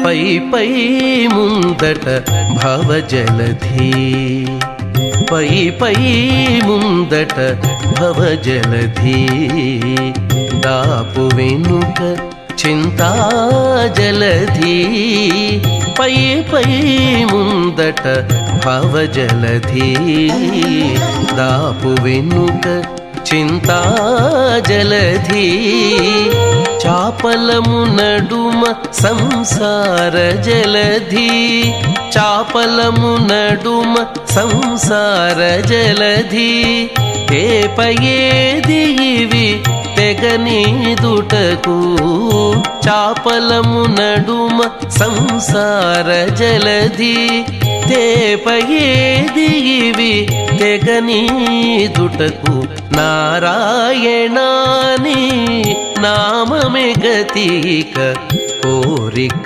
పై పై ముందట భవజలధి పై పై ముందట భవజలధి దాపు వెనుక చింతాజలధి పై పై ముందట భవజలధి దాపు వెనుక చింతాజలధి చాపలము నడుమ సంసార జలధి చాపలము నడుమ సంసార జలధి తేపయేది ఇవి తెగనీదుటకు చాపలము నడుమ సంసార జలధి తేపయేది ఇవి తెగనీదుటకు నారాయణాని నామమే గతిక కోరిక